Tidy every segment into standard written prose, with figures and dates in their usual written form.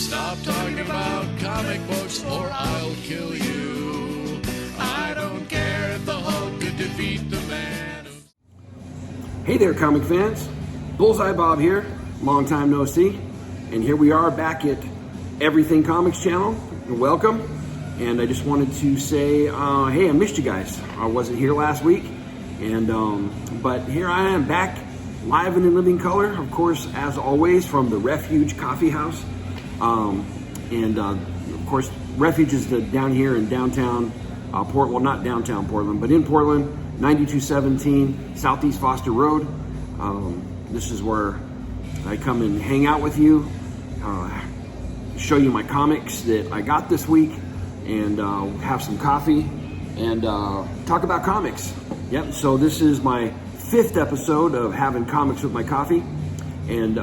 Stop talking about comic books or I'll kill you. I don't care if the Hulk could defeat the man. Hey there, comic fans. Bullseye Bob here. Long time no see. And here we are back at Everything Comics channel. Welcome. And I just wanted to say, hey, I missed you guys. I wasn't here last week. And but here I am back live and in living color, of course, as always, from the Refuge Coffee House. Of course, Refuge is down here in downtown Portland, well, not downtown Portland, but in Portland, 9217 Southeast Foster Road. This is where I come and hang out with you, show you my comics that I got this week, and have some coffee and talk about comics. Yep, so this is my 5th episode of Having Comics with My Coffee, and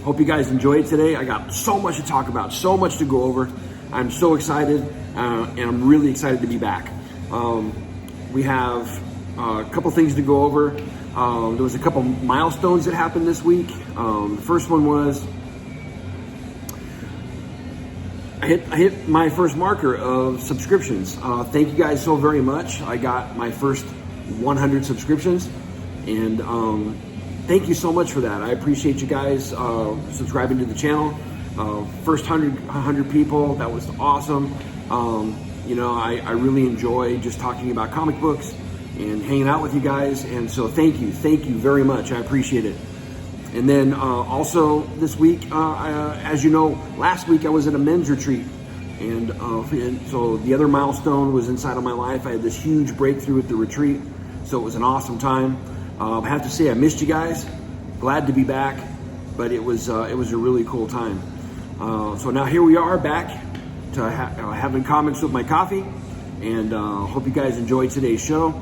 hope you guys enjoyed today. I got so much to talk about, so much to go over. I'm so excited, and I'm really excited to be back. We have a couple things to go over. There was a couple milestones that happened this week. The first one was I hit my first marker of subscriptions. Thank you guys so very much. I got my first 100 subscriptions, and thank you so much for that. I appreciate you guys subscribing to the channel. First 100 people, that was awesome. You know, I really enjoy just talking about comic books and hanging out with you guys, and so thank you very much. I appreciate it. And then also this week, as you know, last week I was at a men's retreat, and so the other milestone was inside of my life. I had this huge breakthrough at the retreat, so it was an awesome time. I have to say I missed you guys. Glad to be back, but it was a really cool time. So now here we are back to having comics with my coffee, and hope you guys enjoyed today's show.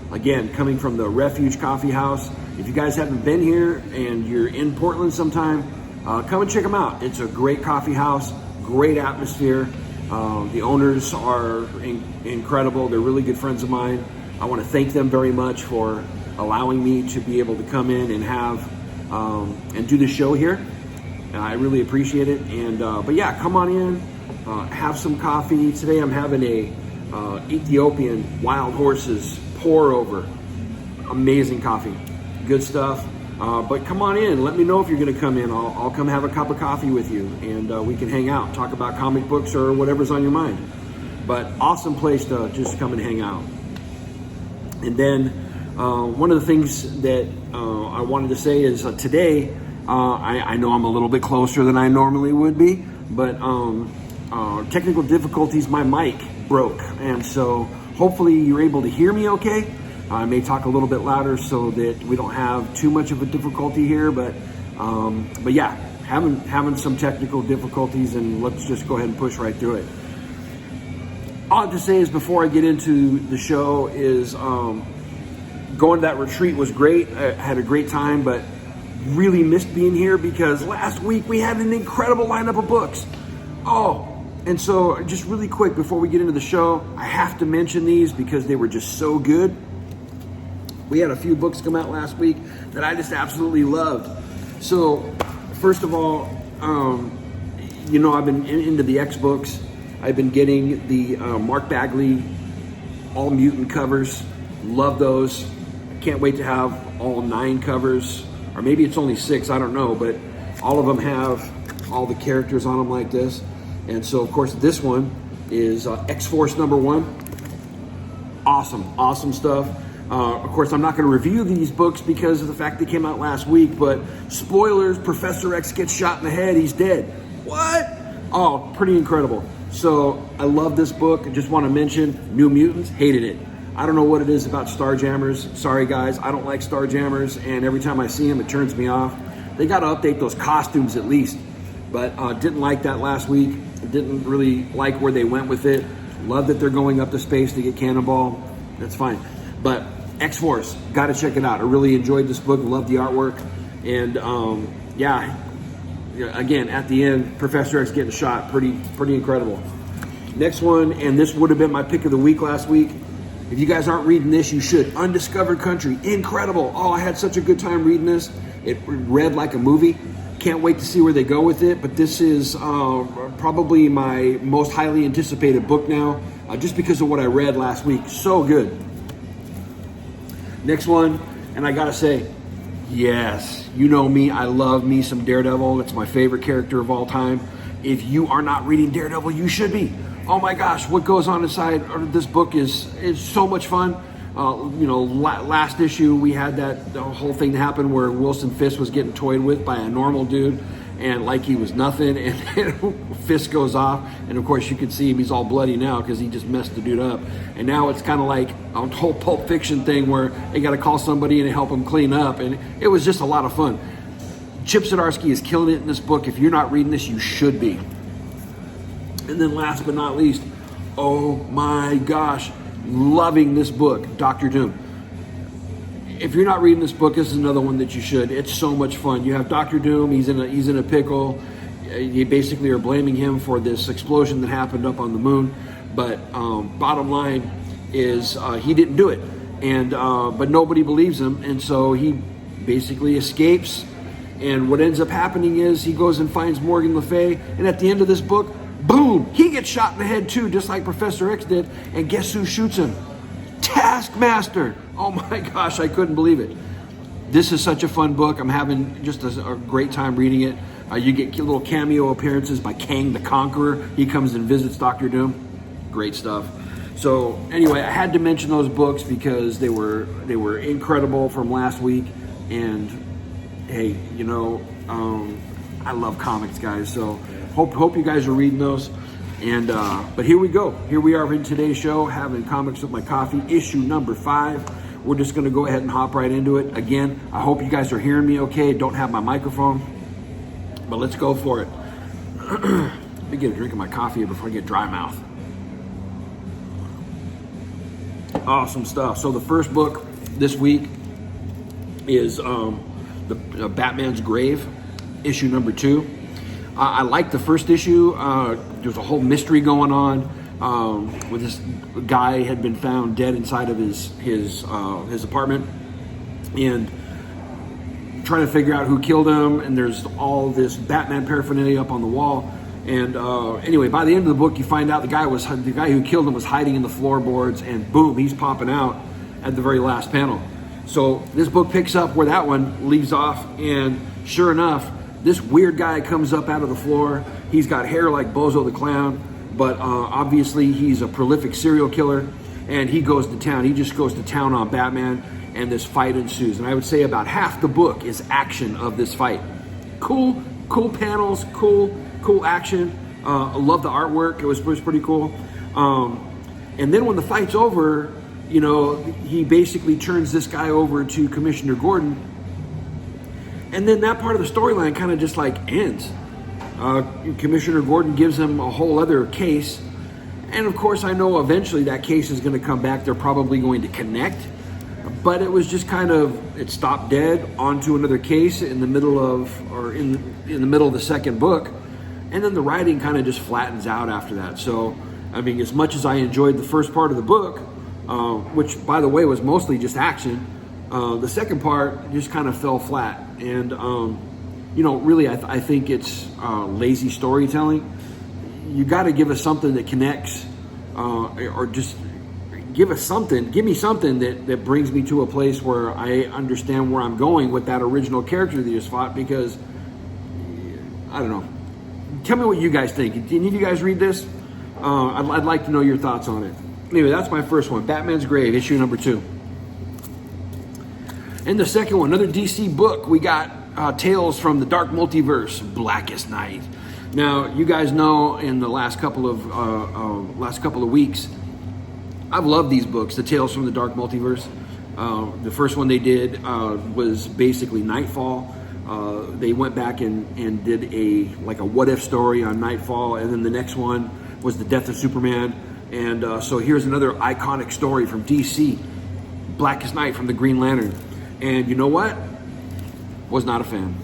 Again, coming from the Refuge Coffee House. If you guys haven't been here and you're in Portland sometime, come and check them out. It's a great coffee house, great atmosphere. The owners are incredible. They're really good friends of mine. I want to thank them very much for allowing me to be able to come in and have and do the show here. I really appreciate it. And but yeah, come on in, have some coffee. Today I'm having a Ethiopian wild horses pour over. Amazing coffee. Good stuff. But come on in. Let me know if you're going to come in. I'll come have a cup of coffee with you, and we can hang out, talk about comic books or whatever's on your mind. But awesome place to just come and hang out. And then one of the things that I wanted to say is today, I know I'm a little bit closer than I normally would be, but technical difficulties, my mic broke. And so hopefully you're able to hear me okay. I may talk a little bit louder so that we don't have too much of a difficulty here, but yeah, having some technical difficulties, and let's just go ahead and push right through it. All I have to say is, before I get into the show, is going to that retreat was great. I had a great time, but really missed being here because last week we had an incredible lineup of books. And so just really quick before we get into the show, I have to mention these because they were just so good. We had a few books come out last week that I just absolutely loved. So first of all, you know, I've been into the X books. I've been getting the Mark Bagley All Mutant covers. Love those. Can't wait to have all 9 covers, or maybe it's only 6, I don't know, but all of them have all the characters on them like this. And so, of course, this one is X-Force #1. Awesome stuff. Of course, I'm not going to review these books because of the fact they came out last week, but spoilers, Professor X gets shot in the head, he's dead. What? Oh, pretty incredible. So I love this book. I just want to mention New Mutants, hated it. I don't know what it is about Starjammers. Sorry guys, I don't like Starjammers, and every time I see them, it turns me off. They got to update those costumes at least. But didn't like that last week. Didn't really like where they went with it. Love that they're going up to space to get Cannonball. That's fine. But X-Force, got to check it out. I really enjoyed this book. Love the artwork. And yeah, again, at the end, Professor X getting shot. Pretty incredible. Next one, and this would have been my pick of the week last week. If you guys aren't reading this, you should. Undiscovered Country, incredible. Oh, I had such a good time reading this. It read like a movie. Can't wait to see where they go with it, but this is probably my most highly anticipated book now, just because of what I read last week. So good. Next one, and I gotta say, yes, you know me, I love me some Daredevil. It's my favorite character of all time. If you are not reading Daredevil, you should be. Oh my gosh, what goes on inside this book is so much fun. Last issue we had the whole thing happen where Wilson Fisk was getting toyed with by a normal dude, and like he was nothing, and Fisk goes off, and of course you can see him, he's all bloody now because he just messed the dude up. And now it's kind of like a whole Pulp Fiction thing where they got to call somebody and help him clean up, and it was just a lot of fun. Chip Zdarsky is killing it in this book. If you're not reading this, you should be. And then last but not least, oh my gosh, loving this book, Doctor Doom. If you're not reading this book, this is another one that you should. It's so much fun. You have Doctor Doom. He's in a pickle. You basically are blaming him for this explosion that happened up on the moon. But bottom line is he didn't do it, and but nobody believes him, and so he basically escapes. And what ends up happening is he goes and finds Morgan Le Fay, and at the end of this book, boom, he gets shot in the head too, just like Professor X did. And guess who shoots him? Taskmaster. Oh my gosh, I couldn't believe it. This is such a fun book. I'm having just a great time reading it. You get little cameo appearances by Kang the Conqueror. He comes and visits Doctor Doom. Great stuff. So anyway, I had to mention those books because they were incredible from last week. And hey, I love comics, guys. So hope you guys are reading those. And but here we go. Here we are in today's show, having Comics with My Coffee, issue number 5. We're just going to go ahead and hop right into it. Again, I hope you guys are hearing me okay. Don't have my microphone, but let's go for it. Let me get a drink of my coffee before I get dry mouth. Awesome stuff. So the first book this week is the Batman's Grave, issue number 2. I liked the first issue. There's a whole mystery going on where this guy had been found dead inside of his apartment, and trying to figure out who killed him. And there's all this Batman paraphernalia up on the wall. And anyway, by the end of the book, you find out the guy who killed him was hiding in the floorboards, and boom, he's popping out at the very last panel. So this book picks up where that one leaves off, and sure enough, this weird guy comes up out of the floor. He's got hair like Bozo the Clown, but obviously he's a prolific serial killer, and he goes to town. He just goes to town on Batman, and this fight ensues. And I would say about half the book is action of this fight. Cool panels, cool action. I love the artwork. It was pretty cool. And then when the fight's over, he basically turns this guy over to Commissioner Gordon. And then that part of the storyline kind of just like ends. Commissioner Gordon gives him a whole other case. And of course, I know eventually that case is going to come back. They're probably going to connect. But it was just it stopped dead onto another case in the middle of the second book. And then the writing kind of just flattens out after that. So, I mean, as much as I enjoyed the first part of the book, which by the way was mostly just action, the second part just kind of fell flat. And, really, I think it's lazy storytelling. You got to give us something that connects, or just give me something that brings me to a place where I understand where I'm going with that original character that you just fought, because, I don't know. Tell me what you guys think. Did any of you guys read this? I'd like to know your thoughts on it. Anyway, that's my first one, Batman's Grave, issue number 2. And the second one, another DC book, we got Tales from the Dark Multiverse, Blackest Night. Now, you guys know in the last couple of weeks, I've loved these books, the Tales from the Dark Multiverse. The first one they did was basically Nightfall. They went back and did a what if story on Nightfall, and then the next one was the death of Superman. And so here's another iconic story from DC, Blackest Night from the Green Lantern. And you know what? Was not a fan.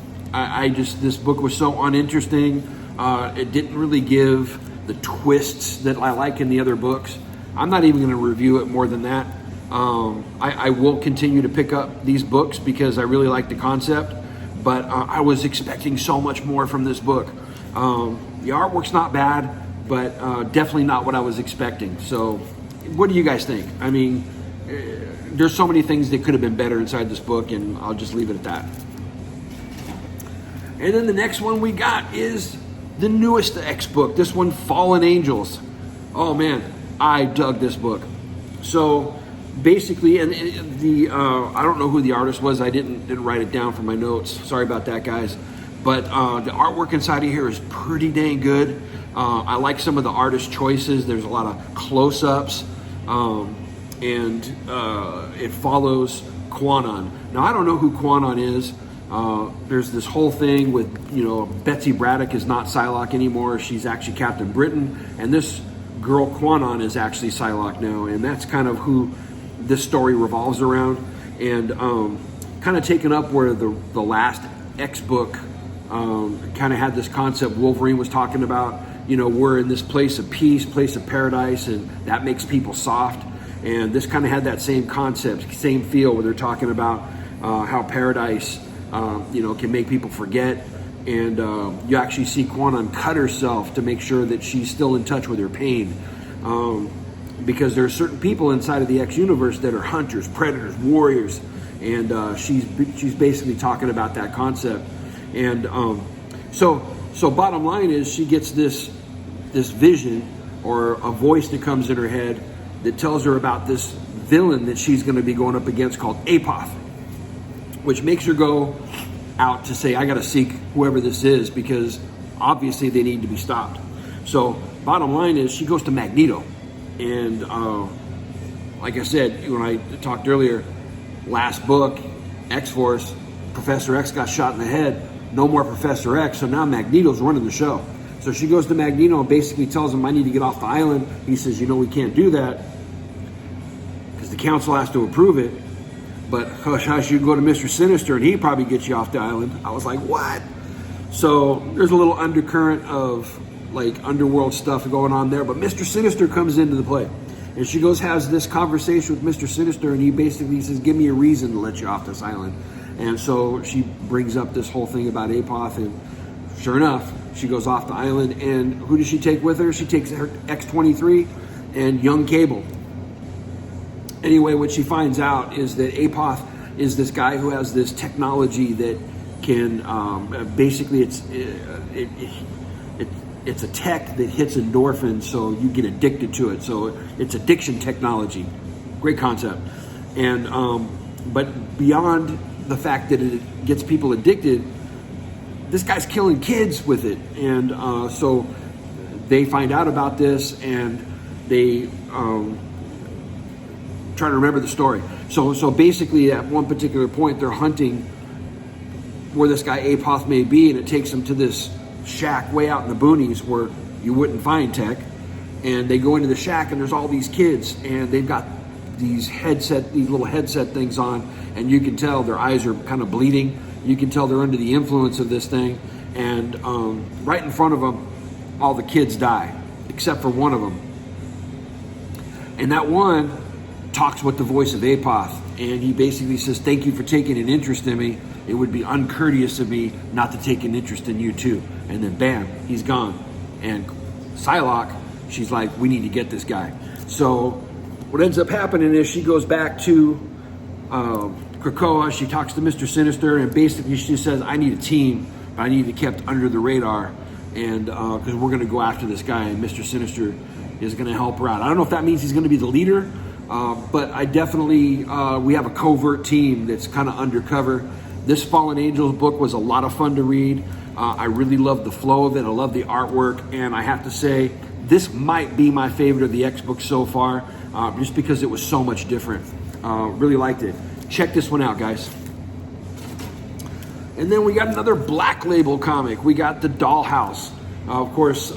This book was so uninteresting. It didn't really give the twists that I like in the other books. I'm not even going to review it more than that. I will continue to pick up these books because I really like the concept, but I was expecting so much more from this book. The artwork's not bad, but definitely not what I was expecting. So what do you guys think? I mean, there's so many things that could have been better inside this book, and I'll just leave it at that. And then the next one we got is the newest X book. This one, Fallen Angels. Oh man, I dug this book. So basically, and I don't know who the artist was. I didn't write it down for my notes. Sorry about that, guys. But the artwork inside of here is pretty dang good. I like some of the artist choices. There's a lot of close-ups, and it follows Quanon. Now, I don't know who Quanon is. There's this whole thing with, Betsy Braddock is not Psylocke anymore. She's actually Captain Britain, and this girl Quanon is actually Psylocke now, and that's kind of who this story revolves around. And kind of taken up where the last X book kind of had this concept Wolverine was talking about. We're in this place of peace, place of paradise, and that makes people soft. And this kind of had that same concept, same feel, where they're talking about how paradise can make people forget. And you actually see Quanon cut herself to make sure that she's still in touch with her pain. Because there are certain people inside of the X universe that are hunters, predators, warriors. And she's basically talking about that concept. And so bottom line is, she gets this vision, or a voice that comes in her head that tells her about this villain that she's going to be going up against called Apoth, which makes her go out to say, I got to seek whoever this is, because obviously they need to be stopped. So bottom line is, she goes to Magneto. And like I said, when I talked earlier, last book, X-Force, Professor X got shot in the head. No more Professor X, so now Magneto's running the show. So she goes to Magneto and basically tells him, I need to get off the island. He says, we can't do that because the council has to approve it. But hush, hush, you can go to Mr. Sinister and he probably gets you off the island. I was like, what? So there's a little undercurrent of like underworld stuff going on there. But Mr. Sinister comes into the play. And she has this conversation with Mr. Sinister, and he basically says, give me a reason to let you off this island. And so she brings up this whole thing about Apoth, and sure enough, she goes off the island. And who does she take with her? She takes her X-23 and young Cable. Anyway, what she finds out is that Apoth is this guy who has this technology that can, basically it's a tech that hits endorphins, so you get addicted to it. So it's addiction technology. Great concept. And but beyond the fact that it gets people addicted, this guy's killing kids with it. And so they find out about this, and they try to remember the story. So basically, at one particular point, they're hunting where this guy Apoth may be, and it takes them to this shack way out in the boonies where you wouldn't find tech. And they go into the shack, and there's all these kids, and they've got these little headset things on, and you can tell their eyes are kind of bleeding. You can tell they're under the influence of this thing. And right in front of them, all the kids die, except for one of them. And that one talks with the voice of Apoth, and he basically says, thank you for taking an interest in me. It would be uncourteous of me not to take an interest in you too. And then bam, he's gone. And Psylocke, she's like, we need to get this guy. So what ends up happening is she goes back to Krakoa. She talks to Mr. Sinister, and basically she says, I need a team, but I need to be kept under the radar, and because we're going to go after this guy, and Mr. Sinister is going to help her out. I don't know if that means he's going to be the leader, but I definitely, we have a covert team that's kind of undercover. This Fallen Angels book was a lot of fun to read. I really loved the flow of it. I love the artwork, and I have to say, this might be my favorite of the X books so far, just because it was so much different. Really liked it. Check this one out, guys. And then we got another Black Label comic. We got the Dollhouse. Of course,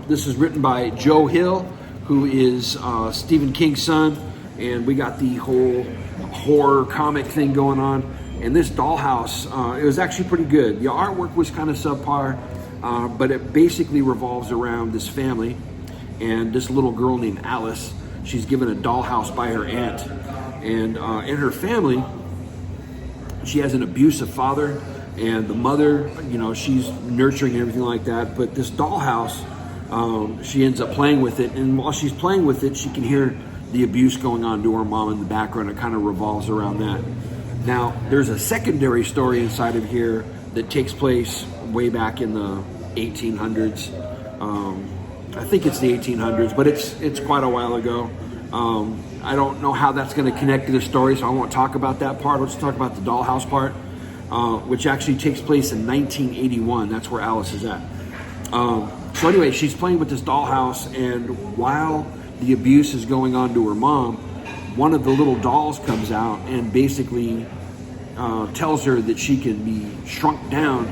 this is written by Joe Hill, who is Stephen King's son, and we got the whole horror comic thing going on. And this Dollhouse, it was actually pretty good. The artwork was kind of subpar, but it basically revolves around this family and this little girl named Alice. She's given a dollhouse by her aunt. And in her family, she has an abusive father. and the mother, she's nurturing and everything like that. But this dollhouse, she ends up playing with it, and while she's playing with it, she can hear the abuse going on to her mom in the background. It kind of revolves around that. Now, there's a secondary story inside of here that takes place way back in the 1800s. I think it's the 1800s, but it's quite a while ago. I don't know how that's going to connect to the story, so I won't talk about that part. Let's talk about the dollhouse part, which actually takes place in 1981. That's where Alice is at. So anyway, she's playing with this dollhouse, and while the abuse is going on to her mom, one of the little dolls comes out and basically tells her that she can be shrunk down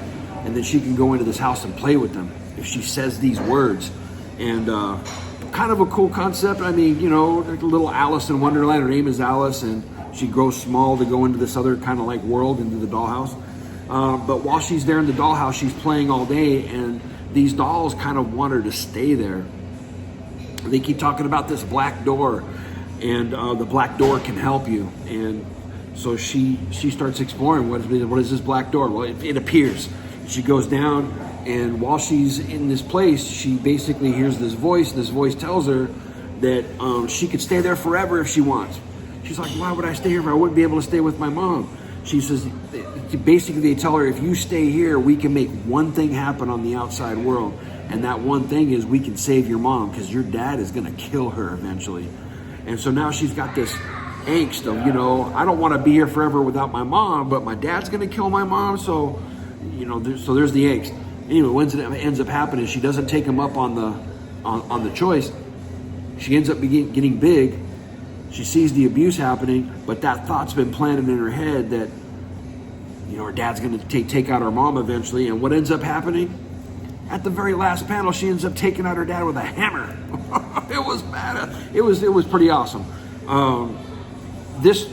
and that she can go into this house and play with them if she says these words. And kind of a cool concept. I mean, like a little Alice in Wonderland. Her name is Alice, and she grows small to go into this other kind of like world, into the dollhouse. But while she's there in the dollhouse, she's playing all day, and these dolls kind of want her to stay there. They keep talking about this black door, and the black door can help you. And so she starts exploring what is this black door. Well, it appears. She goes down, and while she's in this place, she basically hears this voice. This voice tells her that she could stay there forever if she wants. She's like, why would I stay here if I wouldn't be able to stay with my mom? She says, basically they tell her, if you stay here, we can make one thing happen on the outside world. And that one thing is we can save your mom, because your dad is going to kill her eventually. And so now she's got this angst of, I don't want to be here forever without my mom, but my dad's going to kill my mom. So, so there's the angst. Anyway, what ends up happening is she doesn't take him up on the choice. She ends up getting big. She sees the abuse happening, but that thought's been planted in her head that, her dad's going to take out her mom eventually. And what ends up happening? At the very last panel, she ends up taking out her dad with a hammer. It was bad. It was pretty awesome. This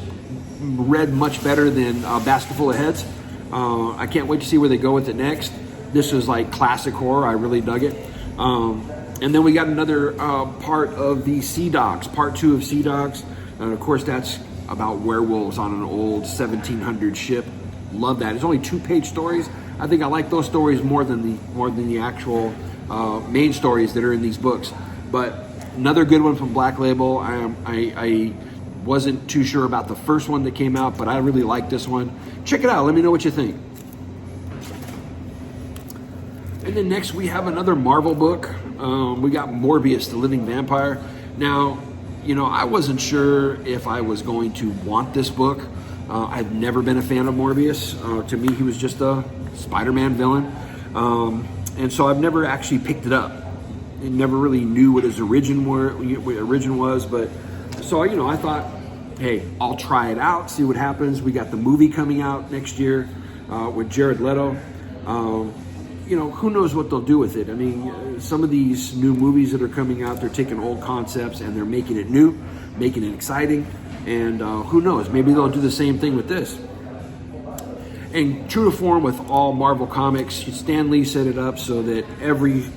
read much better than Basket Full of Heads. I can't wait to see where they go with it next. This is like classic horror. I really dug it. And then we got another part of the Sea Dogs, part 2 of Sea Dogs. And of course, that's about werewolves on an old 1700 ship. Love that. It's only 2-page stories. I think I like those stories more than the actual main stories that are in these books. But another good one from Black Label. I wasn't too sure about the first one that came out, but I really like this one. Check it out. Let me know what you think. And then next we have another Marvel book. We got Morbius, the Living Vampire. Now, I wasn't sure if I was going to want this book. I've never been a fan of Morbius. To me, he was just a Spider-Man villain. And so I've never actually picked it up. I never really knew what his origin was. But so, I thought, hey, I'll try it out, see what happens. We got the movie coming out next year with Jared Leto. Who knows what they'll do with it. I mean, some of these new movies that are coming out, they're taking old concepts and they're making it new, making it exciting. And who knows, maybe they'll do the same thing with this. And true to form with all Marvel comics, Stan Lee set it up so that every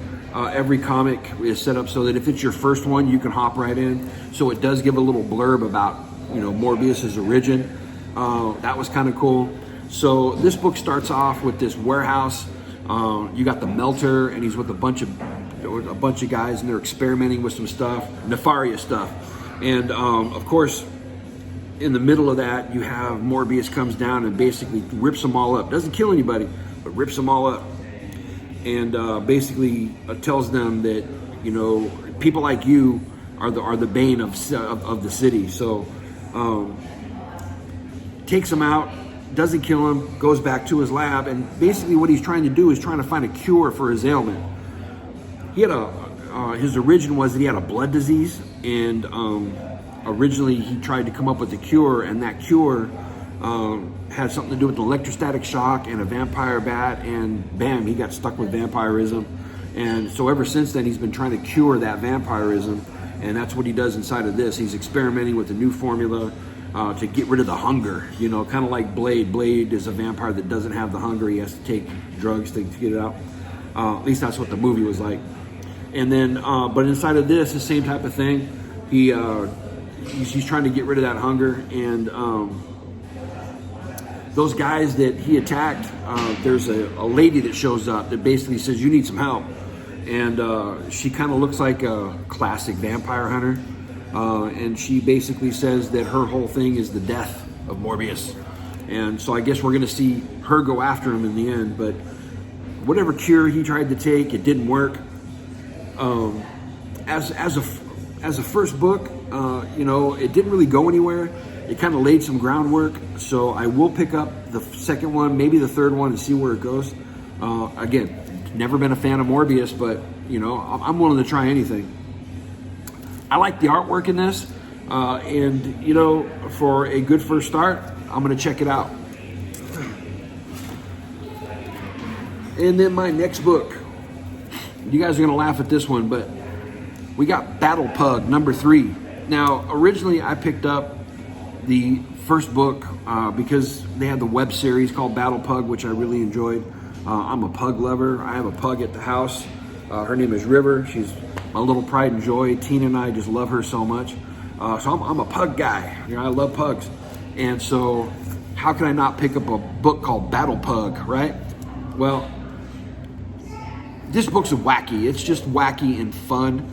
comic is set up so that if it's your first one, you can hop right in. So it does give a little blurb about, Morbius's origin. That was kind of cool. So this book starts off with this warehouse. You got the Melter, and he's with a bunch of guys, and they're experimenting with some stuff, nefarious stuff. And of course, in the middle of that, you have Morbius comes down and basically rips them all up. Doesn't kill anybody, but rips them all up. And basically tells them that, people like you are the bane of the city. So takes them out, doesn't kill him, goes back to his lab, and basically what he's trying to do is trying to find a cure for his ailment. He had his origin was that he had a blood disease, and originally he tried to come up with a cure, and that cure had something to do with an electrostatic shock and a vampire bat, and bam, he got stuck with vampirism. And so ever since then, he's been trying to cure that vampirism, and that's what he does inside of this. He's experimenting with a new formula to get rid of the hunger, kind of like Blade. Blade is a vampire that doesn't have the hunger. He has to take drugs to get it out. At least that's what the movie was like. And then, but inside of this, the same type of thing. He's trying to get rid of that hunger, and those guys that he attacked, there's a lady that shows up that basically says, you need some help. And she kind of looks like a classic vampire hunter. And she basically says that her whole thing is the death of Morbius. And so I guess we're going to see her go after him in the end. But whatever cure he tried to take, it didn't work. As a first book, it didn't really go anywhere. It kind of laid some groundwork. So I will pick up the second one, maybe the third one, and see where it goes. Again, never been a fan of Morbius, but I'm willing to try anything. I like the artwork in this, and for a good first start, I'm going to check it out. And then my next book, you guys are going to laugh at this one, but we got Battle Pug number 3. Now, originally I picked up the first book because they had the web series called Battle Pug, which I really enjoyed. I'm a pug lover. I have a pug at the house. Her name is River. She's my little pride and joy. Tina and I just love her so much. So I'm a pug guy. I love pugs. And so how can I not pick up a book called Battle Pug, right? Well, this book's wacky. It's just wacky and fun.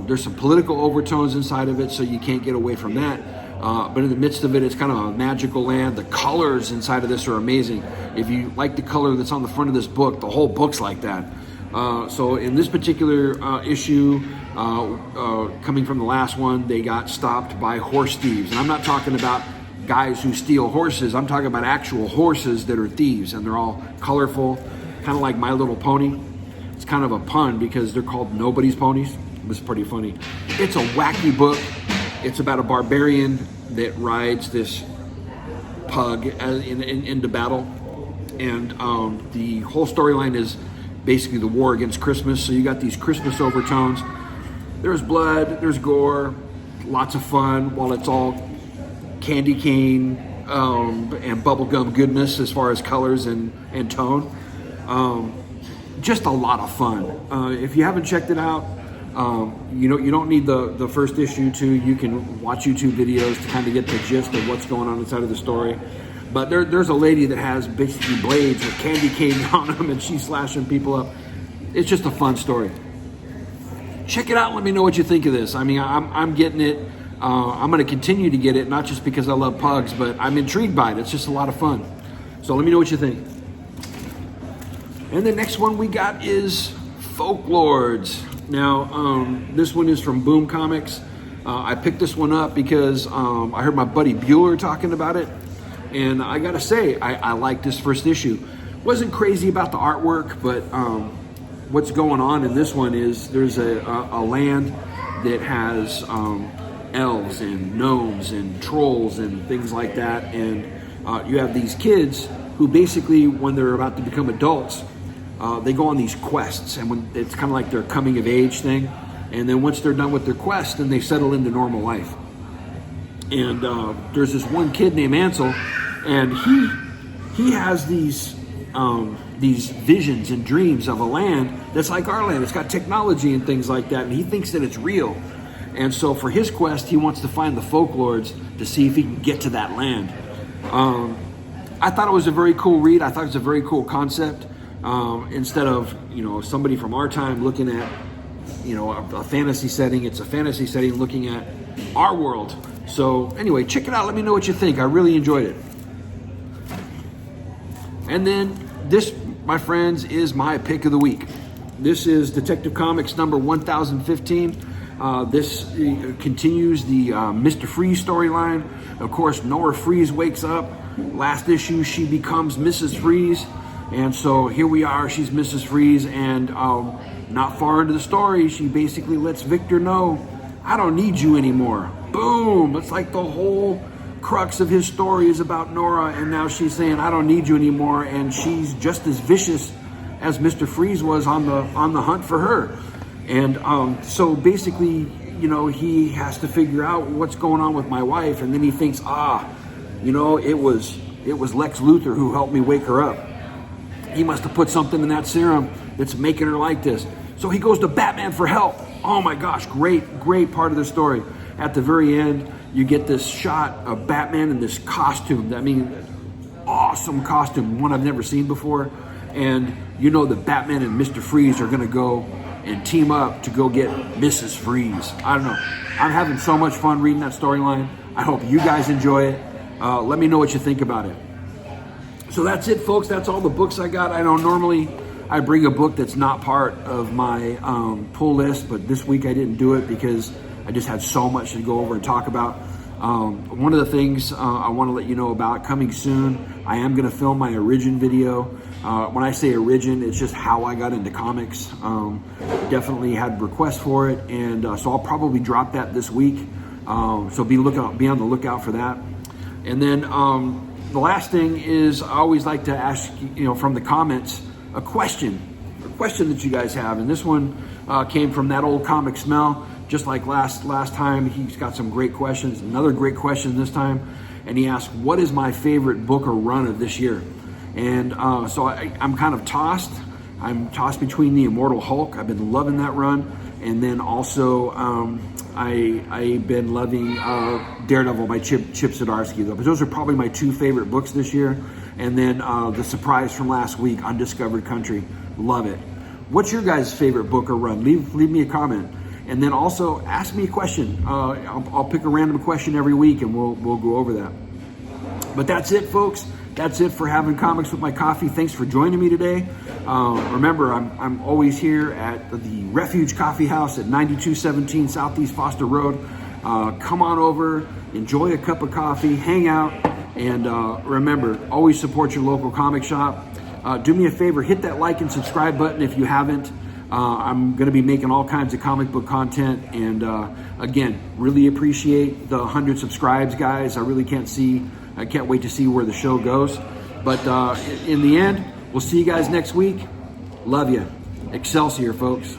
There's some political overtones inside of it, so you can't get away from that. But in the midst of it, it's kind of a magical land. The colors inside of this are amazing. If you like the color that's on the front of this book, the whole book's like that. So in this particular issue, coming from the last one, they got stopped by horse thieves. And I'm not talking about guys who steal horses. I'm talking about actual horses that are thieves, and they're all colorful, kind of like My Little Pony. It's kind of a pun because they're called Nobody's Ponies. It was pretty funny. It's a wacky book. It's about a barbarian that rides this pug into battle. And the whole storyline is basically the war against Christmas. So you got these Christmas overtones. There's blood, there's gore, lots of fun, while it's all candy cane and bubblegum goodness as far as colors and tone. Just a lot of fun. If you haven't checked it out, you don't need the first issue to. You can watch YouTube videos to kind of get the gist of what's going on inside of the story. But there's a lady that has basically blades with candy cane on them, and she's slashing people up. It's just a fun story. Check it out and let me know what you think of this. I mean, I'm getting it. I'm going to continue to get it, not just because I love pugs, but I'm intrigued by it. It's just a lot of fun. So let me know what you think. And the next one we got is Folklords. Now, this one is from Boom Comics. I picked this one up because I heard my buddy Bueller talking about it. And I gotta say, I like this first issue. Wasn't crazy about the artwork, but what's going on in this one is there's a land that has elves and gnomes and trolls and things like that. And you have these kids who basically, when they're about to become adults, they go on these quests, and when it's kind of like their coming of age thing. And then once they're done with their quest, then they settle into normal life. And there's this one kid named Ansel, and he has these visions and dreams of a land that's like our land. It's got technology and things like that, and he thinks that it's real. And so for his quest, he wants to find the Folklords to see if he can get to that land. I thought it was a very cool read. I thought it was a very cool concept. Instead of somebody from our time looking at a fantasy setting, it's a fantasy setting looking at our world. So anyway, check it out. Let me know what you think. I really enjoyed it. And then this, my friends, is my pick of the week. This is Detective Comics number 1015. This continues the Mr. Freeze storyline. Of course, Nora Freeze wakes up. Last issue, she becomes Mrs. Freeze. And so here we are, she's Mrs. Freeze, and not far into the story, she basically lets Victor know, I don't need you anymore. Boom! It's like the whole crux of his story is about Nora, and now she's saying, I don't need you anymore, and she's just as vicious as Mr. Freeze was on the hunt for her. And so basically, he has to figure out what's going on with my wife, and then he thinks, it was Lex Luthor who helped me wake her up. He must have put something in that serum that's making her like this. So he goes to Batman for help. Oh my gosh, great part of the story. At the very end, you get this shot of Batman in this costume. I mean, awesome costume, one I've never seen before. And you know that Batman and Mr. Freeze are going to go and team up to go get Mrs. Freeze. I don't know. I'm having so much fun reading that storyline. I hope you guys enjoy it. Let me know what you think about it. So that's it, folks. That's all the books I got. I know normally I bring a book that's not part of my pull list, but this week I didn't do it because I just had so much to go over and talk about. One of the things I want to let you know about coming soon, I am going to film my origin video. When I say origin, it's just how I got into comics. Definitely had requests for it, and so I'll probably drop that this week. So be on the lookout for that. And then the last thing is I always like to ask, from the comments, a question that you guys have. And this one came from That Old Comic Smell. Just like last time, he's got some great questions. Another great question this time. And he asked, what is my favorite book or run of this year? And so I'm kind of tossed. I'm tossed between the Immortal Hulk. I've been loving that run. And then also I've been loving Daredevil by Chip Zdarsky, though. But those are probably my two favorite books this year. And then the surprise from last week, Undiscovered Country. Love it. What's your guys' favorite book or run? Leave me a comment. And then also ask me a question. I'll pick a random question every week and we'll go over that. But that's it, folks. That's it for having Comics with My Coffee. Thanks for joining me today. Remember, I'm always here at the Refuge Coffee House at 9217 Southeast Foster Road. Come on over, enjoy a cup of coffee, hang out, and remember, always support your local comic shop. Do me a favor, hit that like and subscribe button if you haven't. I'm going to be making all kinds of comic book content, and again, really appreciate the 100 subscribes, guys. I can't wait to see where the show goes. But in the end, we'll see you guys next week. Love you. Excelsior, folks.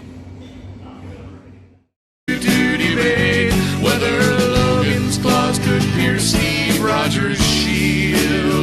Whether Logan's claws could pierce Steve Rogers' shield.